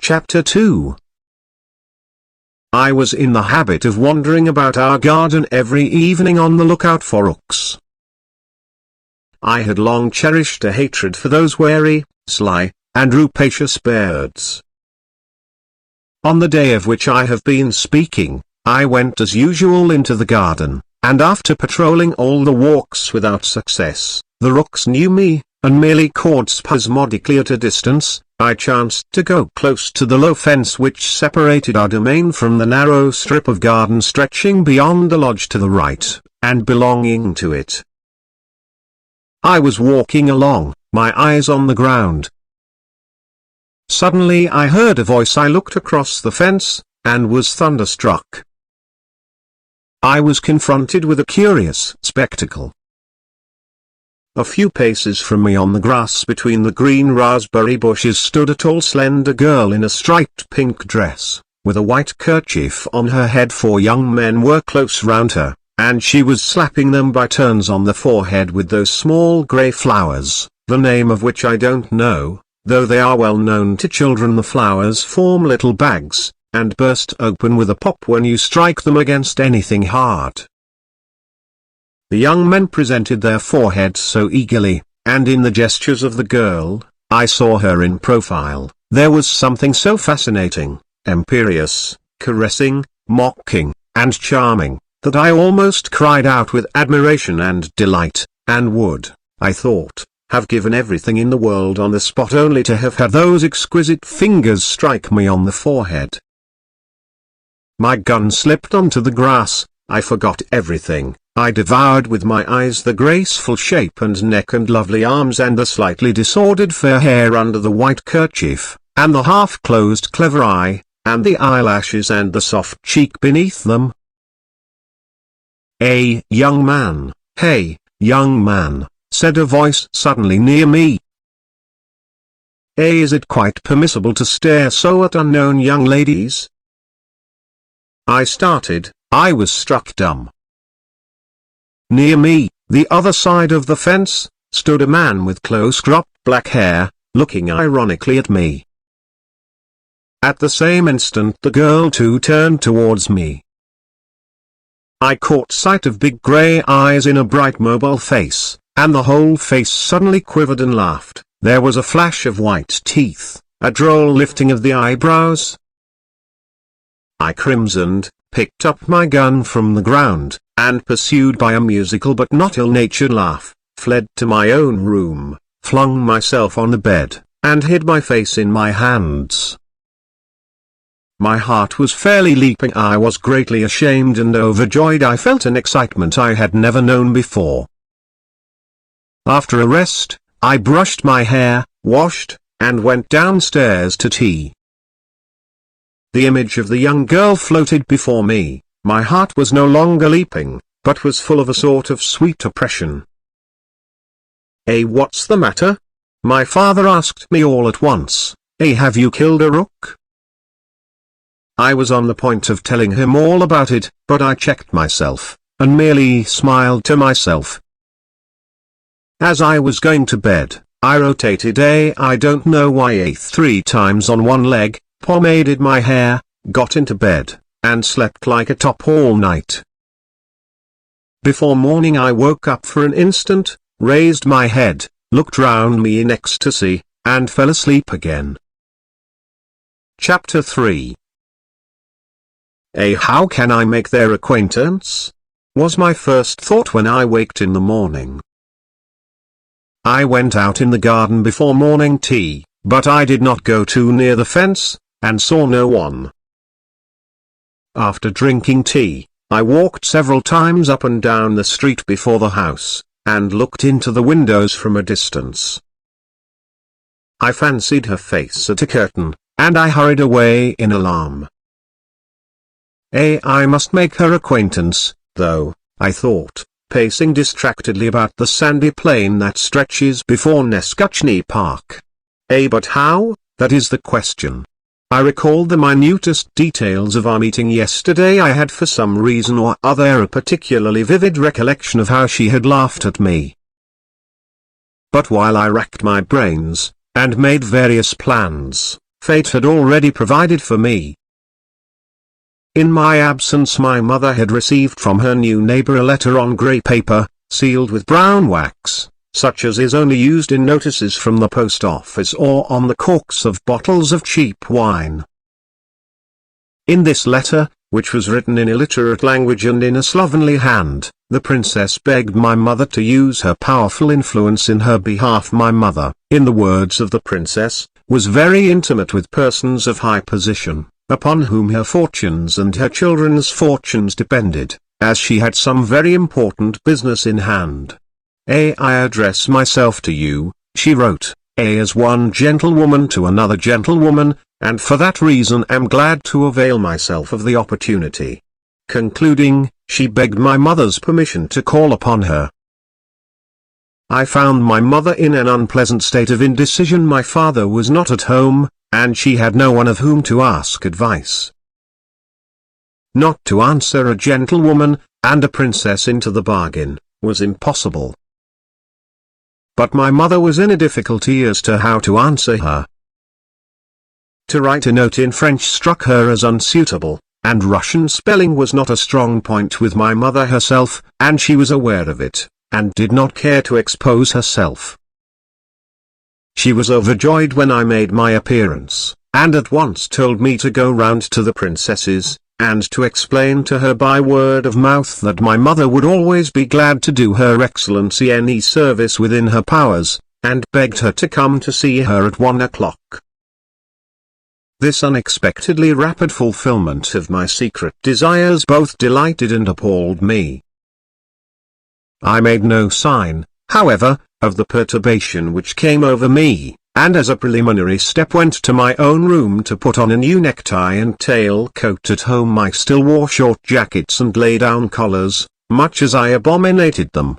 Chapter 2. I was in the habit of wandering about our garden every evening on the lookout for rooks. I had long cherished a hatred for those wary, sly, and rapacious birds. On the day of which I have been speaking, I went as usual into the garden, and after patrolling all the walks without success, the rooks knew me, and merely cawed spasmodically at a distance. I chanced to go close to the low fence which separated our domain from the narrow strip of garden stretching beyond the lodge to the right, and belonging to it. I was walking along, my eyes on the ground. Suddenly I heard a voice. I looked across the fence, and was thunderstruck. I was confronted with a curious spectacle. A few paces from me on the grass between the green raspberry bushes stood a tall slender girl in a striped pink dress, with a white kerchief on her head. 4 young men were close round her, and she was slapping them by turns on the forehead with those small grey flowers, the name of which I don't know, though they are well known to children. The flowers form little bags, and burst open with a pop when you strike them against anything hard. The young men presented their foreheads so eagerly, and in the gestures of the girl, I saw her in profile, there was something so fascinating, imperious, caressing, mocking, and charming, that I almost cried out with admiration and delight, and would, I thought, have given everything in the world on the spot only to have had those exquisite fingers strike me on the forehead. My gun slipped onto the grass. I forgot everything. I devoured with my eyes the graceful shape and neck and lovely arms and the slightly disordered fair hair under the white kerchief, and the half-closed clever eye, and the eyelashes and the soft cheek beneath them. "Hey, young man, hey, young man," said a voice suddenly near me. Is it quite permissible to stare so at unknown young ladies? I started. I was struck dumb. Near me, the other side of the fence, stood a man with close-cropped black hair, looking ironically at me. At the same instant the girl too turned towards me. I caught sight of big grey eyes in a bright mobile face, and the whole face suddenly quivered and laughed. There was a flash of white teeth, a droll lifting of the eyebrows. I crimsoned, picked up my gun from the ground, and pursued by a musical but not ill-natured laugh, fled to my own room, flung myself on the bed, and hid my face in my hands. My heart was fairly leaping. I was greatly ashamed and overjoyed. I felt an excitement I had never known before. After a rest, I brushed my hair, washed, and went downstairs to tea. The image of the young girl floated before me. My heart was no longer leaping, but was full of a sort of sweet oppression. What's the matter?" my father asked me all at once. Have you killed a rook?" I was on the point of telling him all about it, but I checked myself, and merely smiled to myself. As I was going to bed, I rotated I don't know why 3 times on one leg, pomaded my hair, got into bed, and slept like a top all night. Before morning I woke up for an instant, raised my head, looked round me in ecstasy, and fell asleep again. Chapter 3. How can I make their acquaintance? Was my first thought when I waked in the morning. I went out in the garden before morning tea, but I did not go too near the fence, and saw no one. After drinking tea, I walked several times up and down the street before the house, and looked into the windows from a distance. I fancied her face at a curtain, and I hurried away in alarm. I must make her acquaintance, though, I thought, pacing distractedly about the sandy plain that stretches before Neskutchny Park. But how? That is the question. I recalled the minutest details of our meeting yesterday. I had for some reason or other a particularly vivid recollection of how she had laughed at me. But while I racked my brains, and made various plans, fate had already provided for me. In my absence my mother had received from her new neighbor a letter on grey paper, sealed with brown wax, such as is only used in notices from the post office or on the corks of bottles of cheap wine. In this letter, which was written in illiterate language and in a slovenly hand, the princess begged my mother to use her powerful influence in her behalf. My mother, in the words of the princess, was very intimate with persons of high position, upon whom her fortunes and her children's fortunes depended, as she had some very important business in hand. I address myself to you, she wrote, as one gentlewoman to another gentlewoman, and for that reason am glad to avail myself of the opportunity. Concluding, she begged my mother's permission to call upon her. I found my mother in an unpleasant state of indecision. My father was not at home, and she had no one of whom to ask advice. Not to answer a gentlewoman, and a princess into the bargain, was impossible. But my mother was in a difficulty as to how to answer her. To write a note in French struck her as unsuitable, and Russian spelling was not a strong point with my mother herself, and she was aware of it, and did not care to expose herself. She was overjoyed when I made my appearance, and at once told me to go round to the princess's, and to explain to her by word of mouth that my mother would always be glad to do Her Excellency any service within her powers, and begged her to come to see her at 1 o'clock. This unexpectedly rapid fulfillment of my secret desires both delighted and appalled me. I made no sign, however, of the perturbation which came over me, and as a preliminary step went to my own room to put on a new necktie and tail-coat. At home I still wore short jackets and lay-down collars, much as I abominated them.